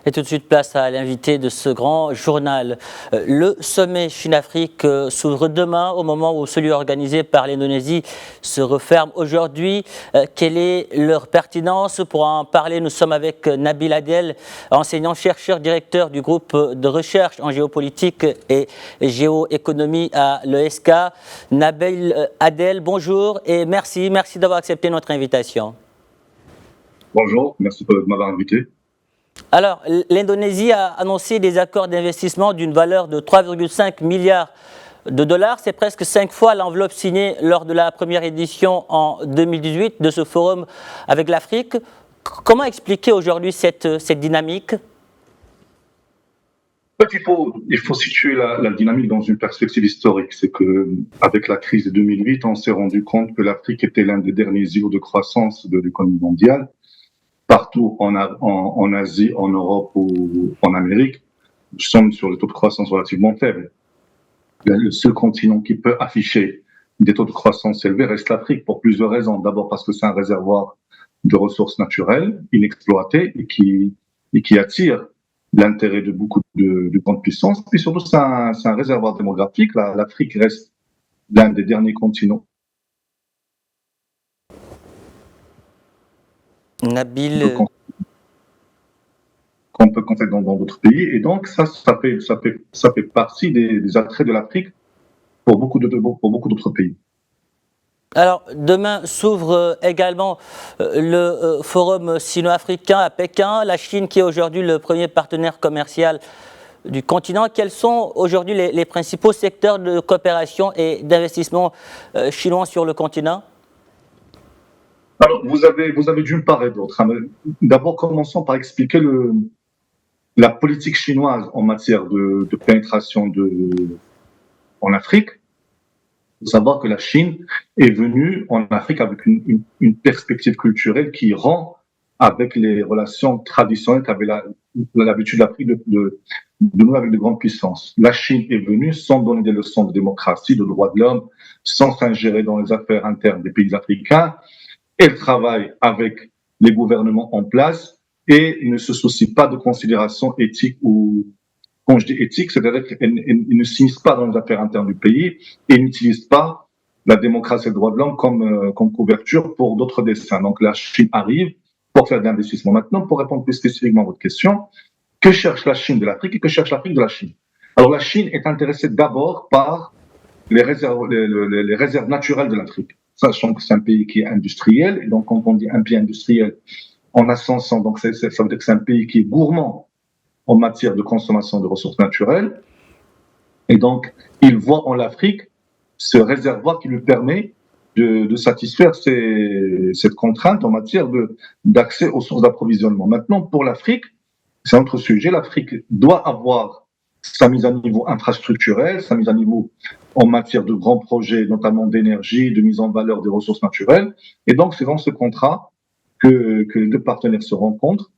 Et tout de suite, place à l'invité de ce grand journal. Le sommet Chine-Afrique s'ouvre demain, au moment où celui organisé par l'Indonésie se referme aujourd'hui. Quelle est leur pertinence? Pour en parler, nous sommes avec Nabil Adel, enseignant-chercheur, directeur du groupe de recherche en géopolitique et géoéconomie à l'ESK. Nabil Adel, bonjour et merci d'avoir accepté notre invitation. Bonjour, merci de m'avoir invité. Alors, l'Indonésie a annoncé des accords d'investissement d'une valeur de 3,5 milliards de dollars. C'est presque 5 fois l'enveloppe signée lors de la première édition en 2018 de ce forum avec l'Afrique. Comment expliquer aujourd'hui cette dynamique? En fait, il faut situer la dynamique dans une perspective historique. C'est qu'avec la crise de 2008, on s'est rendu compte que l'Afrique était l'un des derniers îlots de croissance de l'économie mondiale. Partout en Asie, en Europe ou en Amérique, nous sommes sur des taux de croissance relativement faibles. Le seul continent qui peut afficher des taux de croissance élevés reste l'Afrique pour plusieurs raisons. D'abord parce que c'est un réservoir de ressources naturelles inexploitées et qui attire l'intérêt de beaucoup de grandes puissances. Puis surtout, c'est un réservoir démographique. L'Afrique reste l'un des derniers continents. Nabil, qu'on peut compter dans d'autres pays, et donc ça fait partie des attraits de l'Afrique pour beaucoup d'autres pays. alors, demain s'ouvre également le forum sino-africain à Pékin, la Chine qui est aujourd'hui le premier partenaire commercial du continent. Quels sont aujourd'hui les principaux secteurs de coopération et d'investissement chinois sur le continent? Alors, vous avez d'une part et d'autre. D'abord, commençons par expliquer la politique chinoise en matière de pénétration en Afrique. Il faut savoir que la Chine est venue en Afrique avec une perspective culturelle qui rend avec les relations traditionnelles qu'avait l'habitude l'Afrique de nouer avec de grandes puissances. La Chine est venue sans donner des leçons de démocratie, de droits de l'homme, sans s'ingérer dans les affaires internes des pays africains. Elle travaille avec les gouvernements en place et ne se soucie pas de considérations éthiques ou, quand je dis éthique, c'est-à-dire qu'elle ne s'immisce pas dans les affaires internes du pays et n'utilise pas la démocratie et le droit de l'homme comme couverture pour d'autres desseins. Donc la Chine arrive pour faire de l'investissement. Maintenant, pour répondre plus spécifiquement à votre question, que cherche la Chine de l'Afrique et que cherche l'Afrique de la Chine? Alors la Chine est intéressée d'abord par les réserves naturelles de l'Afrique. Sachant que c'est un pays qui est industriel, et donc quand on dit un pays industriel en ascension, donc ça veut dire que c'est un pays qui est gourmand en matière de consommation de ressources naturelles, et donc il voit en Afrique ce réservoir qui lui permet de satisfaire cette contrainte en matière d'accès aux sources d'approvisionnement. Maintenant, pour l'Afrique, c'est un autre sujet. L'Afrique doit avoir sa mise à niveau infrastructurelle, sa mise à niveau en matière de grands projets, notamment d'énergie, de mise en valeur des ressources naturelles. Et donc, c'est dans ce contrat que les deux partenaires se rencontrent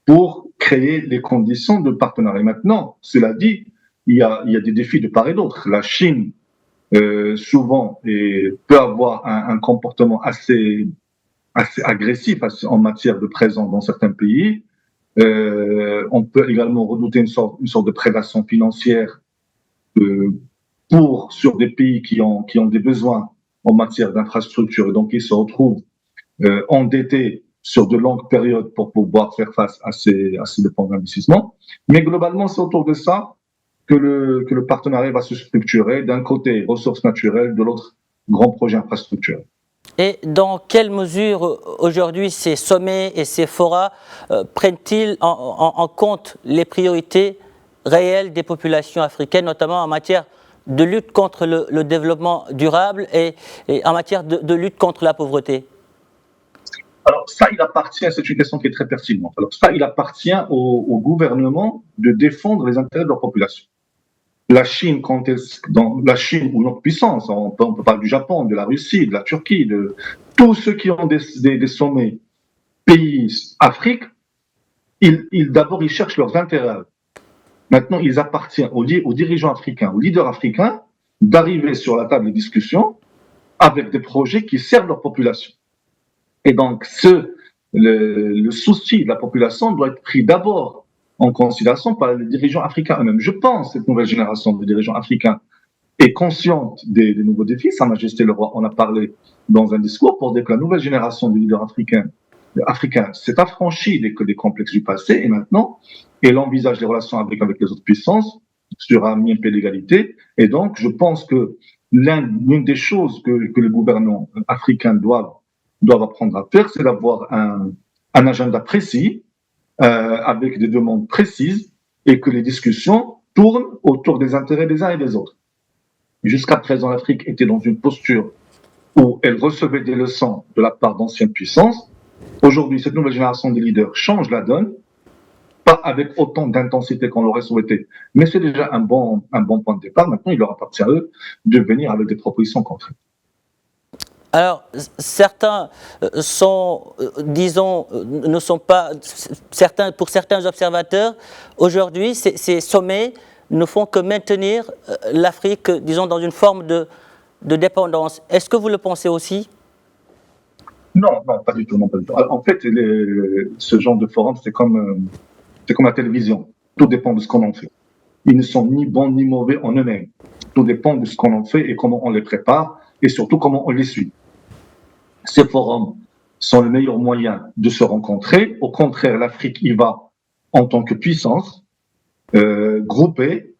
pour créer les conditions de partenariat. Maintenant, cela dit, il y a des défis de part et d'autre. La Chine, souvent, peut avoir un comportement assez agressif en matière de présence dans certains pays. On peut également redouter une sorte de prédation financière sur des pays qui ont des besoins en matière d'infrastructure et donc ils se retrouvent endettés sur de longues périodes pour pouvoir faire face à ces dépenses d'investissement. Mais globalement, c'est autour de ça que le partenariat va se structurer. D'un côté, ressources naturelles, de l'autre, grands projets infrastructurels. Et dans quelle mesure aujourd'hui ces sommets et ces forats prennent-ils en compte les priorités réelles des populations africaines, notamment en matière de lutte contre le développement durable et en matière de lutte contre la pauvreté? Alors ça, c'est une question qui est très pertinente. Alors ça, il appartient au gouvernement de défendre les intérêts de leur population. La Chine, dans la Chine ou notre puissance, on peut parler du Japon, de la Russie, de la Turquie, de tous ceux qui ont des sommets pays Afrique, d'abord ils cherchent leurs intérêts. Maintenant, il appartient aux dirigeants africains, aux leaders africains, d'arriver sur la table de discussion avec des projets qui servent leur population. Et donc, le souci de la population doit être pris d'abord en considération par les dirigeants africains eux-mêmes. Je pense que cette nouvelle génération de dirigeants africains est consciente des nouveaux défis. Sa Majesté le Roi en a parlé dans un discours pour dire que la nouvelle génération de leaders africains s'est affranchie des complexes du passé et maintenant, elle envisage les relations avec les autres puissances sur un même pied d'égalité. Et donc, je pense que l'une des choses que les gouvernants africains doivent apprendre à faire, c'est d'avoir un agenda précis, avec des demandes précises, et que les discussions tournent autour des intérêts des uns et des autres. Jusqu'à présent, l'Afrique était dans une posture où elle recevait des leçons de la part d'anciennes puissances. Aujourd'hui, cette nouvelle génération de leaders change la donne, pas avec autant d'intensité qu'on l'aurait souhaité, mais c'est déjà un bon point de départ. Maintenant, il leur appartient à eux de venir avec des propositions concrètes. Alors, certains sont, disons, ne sont pas, pour certains observateurs, aujourd'hui, ces sommets ne font que maintenir l'Afrique, disons, dans une forme de dépendance. Est-ce que vous le pensez aussi ? Non, pas du tout. Non, pas du tout. En fait, ce genre de forum, c'est comme la télévision. Tout dépend de ce qu'on en fait. Ils ne sont ni bons ni mauvais en eux-mêmes. Tout dépend de ce qu'on en fait et comment on les prépare et surtout comment on les suit. Ces forums sont le meilleur moyen de se rencontrer. Au contraire, l'Afrique y va en tant que puissance, groupée.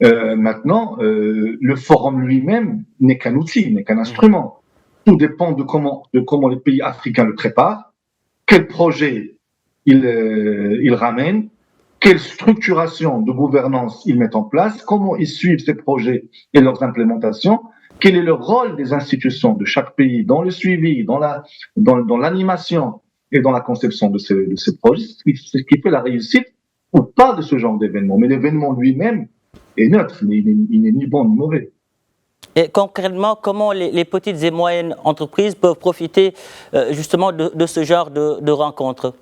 Maintenant, le forum lui-même n'est qu'un outil, n'est qu'un instrument. Tout dépend de comment les pays africains le préparent, quel projet ils ramènent, quelle structuration de gouvernance ils mettent en place, comment ils suivent ces projets et leurs implémentations, quel est le rôle des institutions de chaque pays dans le suivi, dans l'animation et dans la conception de ces projets, ce qui fait la réussite ou pas de ce genre d'événement. Mais l'événement lui-même est neutre, il n'est ni bon ni mauvais. Et concrètement, comment les petites et moyennes entreprises peuvent profiter justement de ce genre de rencontres ?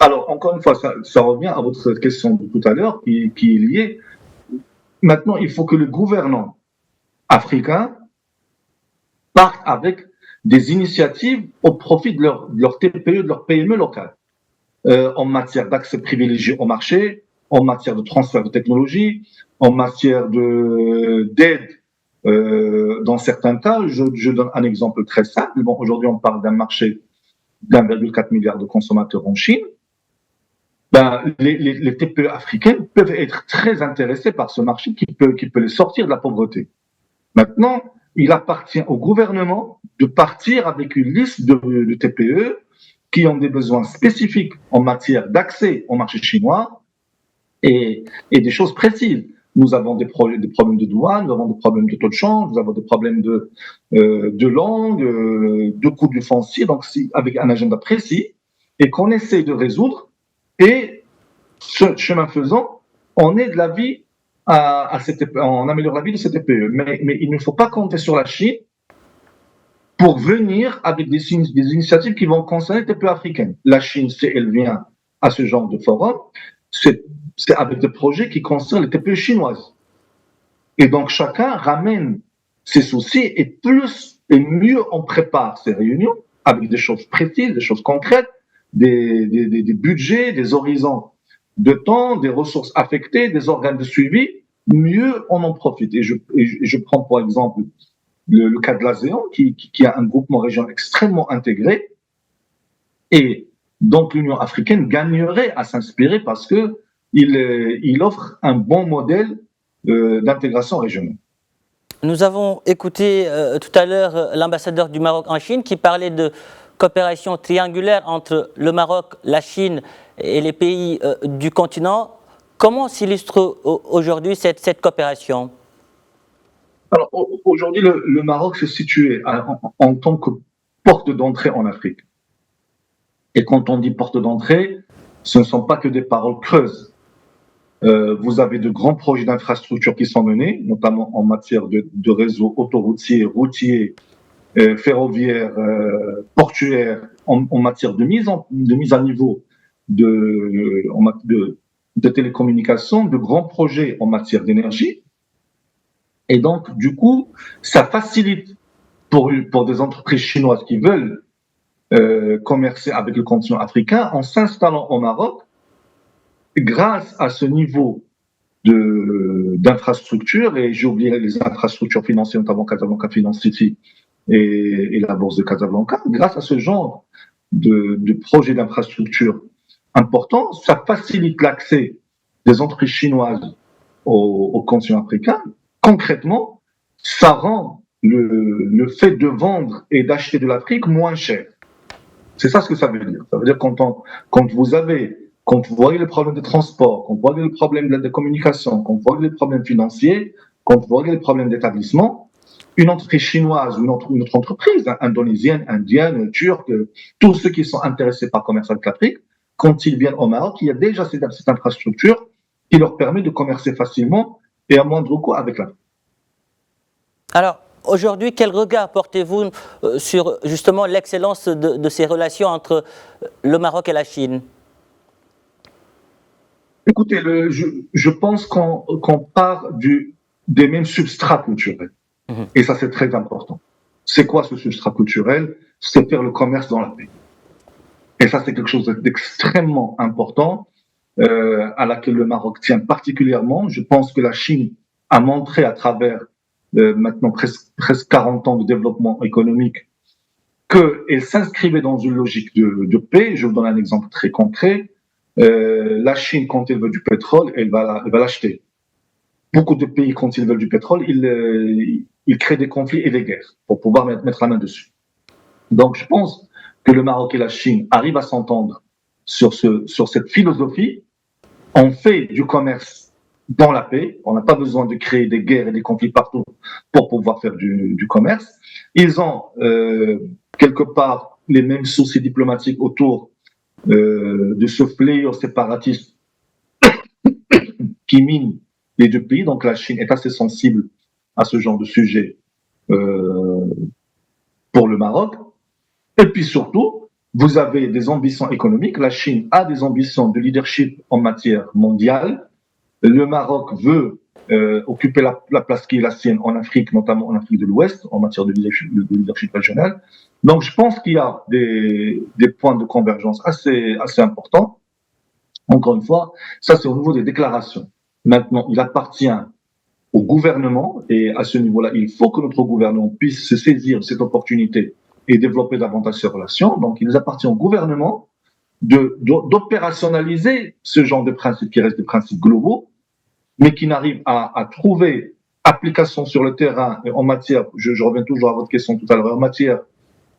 Alors, encore une fois, ça revient à votre question de tout à l'heure qui est liée. Maintenant, il faut que les gouvernants africains partent avec des initiatives au profit de leur TPE, de leur PME locales, en matière d'accès privilégié au marché, en matière de transfert de technologie, en matière d'aide. Dans certains cas, je donne un exemple très simple. Bon, aujourd'hui, on parle d'un marché d'1,4 milliard de consommateurs en Chine. Les TPE africaines peuvent être très intéressées par ce marché qui peut les sortir de la pauvreté. Maintenant, il appartient au gouvernement de partir avec une liste de TPE qui ont des besoins spécifiques en matière d'accès au marché chinois et des choses précises. Nous avons des problèmes de douane, nous avons des problèmes de taux de change, nous avons des problèmes de langue, de coût du foncier, donc avec un agenda précis et qu'on essaie de résoudre. Et ce chemin faisant, on aide la vie on améliore la vie de ces TPE. Mais il ne faut pas compter sur la Chine pour venir avec des initiatives qui vont concerner les TPE africaines. La Chine, si elle vient à ce genre de forum, c'est avec des projets qui concernent les TPE chinoises. Et donc chacun ramène ses soucis et mieux on prépare ces réunions avec des choses précises, des choses concrètes, des budgets, des horizons de temps, des ressources affectées, des organes de suivi, mieux on en profite. Et je prends pour exemple le cas de l'ASEAN, qui a un groupement régional extrêmement intégré, et donc l'Union africaine gagnerait à s'inspirer parce qu'il offre un bon modèle d'intégration régionale. Nous avons écouté tout à l'heure l'ambassadeur du Maroc en Chine qui parlait de coopération triangulaire entre le Maroc, la Chine et les pays du continent. Comment s'illustre aujourd'hui cette coopération ? Alors aujourd'hui, le Maroc se situe en tant que porte d'entrée en Afrique. Et quand on dit porte d'entrée, ce ne sont pas que des paroles creuses. Vous avez de grands projets d'infrastructures qui sont menés, notamment en matière de réseaux autoroutiers, routiers, ferroviaires, portuaires, en matière de mise à niveau de télécommunications, de grands projets en matière d'énergie. Et donc, du coup, ça facilite pour des entreprises chinoises qui veulent commercer avec le continent africain en s'installant au Maroc grâce à ce niveau d'infrastructures, et j'ai oublié les infrastructures financières, notamment Casablanca Finance City et la bourse de Casablanca, grâce à ce genre de projets d'infrastructures importants, ça facilite l'accès des entreprises chinoises au continent africain. Concrètement, ça rend le fait de vendre et d'acheter de l'Afrique moins cher. C'est ça ce que ça veut dire. Ça veut dire quand vous voyez les problèmes de transport, quand vous voyez les problèmes de communication, quand vous voyez les problèmes financiers, quand vous voyez les problèmes d'établissement, une entreprise chinoise ou une autre entreprise, indonésienne, indienne, turque, tous ceux qui sont intéressés par le commerce avec l'Afrique, quand ils viennent au Maroc, il y a déjà cette infrastructure qui leur permet de commercer facilement et à moindre coût avec l'Afrique. Alors, aujourd'hui, quel regard portez-vous sur justement l'excellence de ces relations entre le Maroc et la Chine? Écoutez, je pense qu'on part des mêmes substrats culturels. Et ça, c'est très important. C'est quoi ce substrat culturel? C'est faire le commerce dans la paix. Et ça, c'est quelque chose d'extrêmement important à laquelle le Maroc tient particulièrement. Je pense que la Chine a montré à travers maintenant presque 40 ans de développement économique qu'elle s'inscrivait dans une logique de paix. Je vous donne un exemple très concret. La Chine, quand elle veut du pétrole, elle va l'acheter. Beaucoup de pays, quand ils veulent du pétrole, ils créent des conflits et des guerres pour pouvoir mettre la main dessus. Donc, je pense que le Maroc et la Chine arrivent à s'entendre sur cette philosophie. On fait du commerce dans la paix. On n'a pas besoin de créer des guerres et des conflits partout pour pouvoir faire du commerce. Ils ont quelque part les mêmes soucis diplomatiques autour de ce fléau séparatiste qui mine les deux pays. Donc la Chine est assez sensible à ce genre de sujet pour le Maroc. Et puis surtout, vous avez des ambitions économiques. La Chine a des ambitions de leadership en matière mondiale. Le Maroc veut occuper la place qui est la sienne en Afrique, notamment en Afrique de l'Ouest, en matière de leadership régional. Donc je pense qu'il y a des points de convergence assez importants. Encore une fois, ça c'est au niveau des déclarations. Maintenant, il appartient au gouvernement, et à ce niveau-là, il faut que notre gouvernement puisse se saisir de cette opportunité et développer davantage ces relations. Donc, il nous appartient au gouvernement d'opérationnaliser ce genre de principes qui restent des principes globaux, mais qui n'arrivent à trouver application sur le terrain en matière, je reviens toujours à votre question tout à l'heure, en matière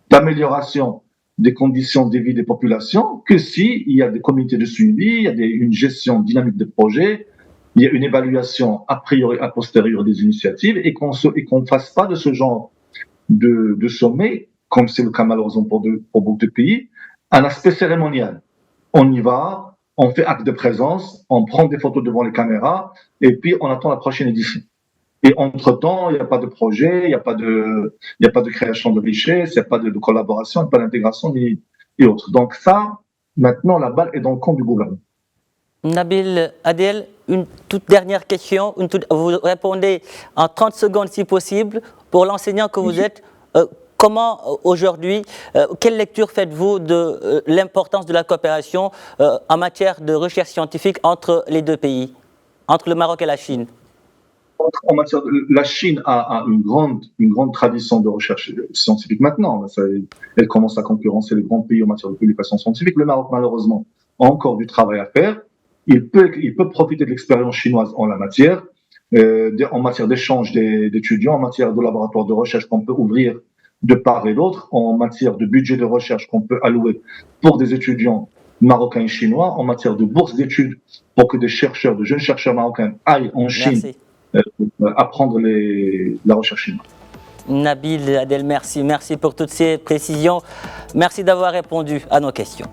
d'amélioration des conditions de vie des populations, que si il y a des comités de suivi, il y a une gestion dynamique des projets, il y a une évaluation a priori, a posteriori des initiatives, et qu'on ne fasse pas de ce genre de sommet, comme c'est le cas malheureusement pour beaucoup de pays, un aspect cérémonial. On y va, on fait acte de présence, on prend des photos devant les caméras, et puis on attend la prochaine édition. Et entre-temps, il n'y a pas de projet, il n'y a pas de création de richesse, il n'y a pas de collaboration, il n'y a pas d'intégration et autres. Donc ça, maintenant, la balle est dans le camp du gouvernement. Nabil Adel, une toute dernière question. Vous répondez en 30 secondes si possible. Pour l'enseignant que vous êtes, comment aujourd'hui, quelle lecture faites-vous de l'importance de la coopération en matière de recherche scientifique entre les deux pays, entre le Maroc et la Chine? En matière la Chine a une grande tradition de recherche scientifique maintenant. Elle commence à concurrencer les grands pays en matière de publication scientifique. Le Maroc, malheureusement, a encore du travail à faire. Il peut profiter de l'expérience chinoise en la matière, en matière d'échange d'étudiants, en matière de laboratoires de recherche qu'on peut ouvrir de part et d'autre, en matière de budget de recherche qu'on peut allouer pour des étudiants marocains et chinois, en matière de bourses d'études pour que de jeunes chercheurs marocains aillent en Chine apprendre la recherche chinoise. Nabil Adel, merci pour toutes ces précisions. Merci d'avoir répondu à nos questions.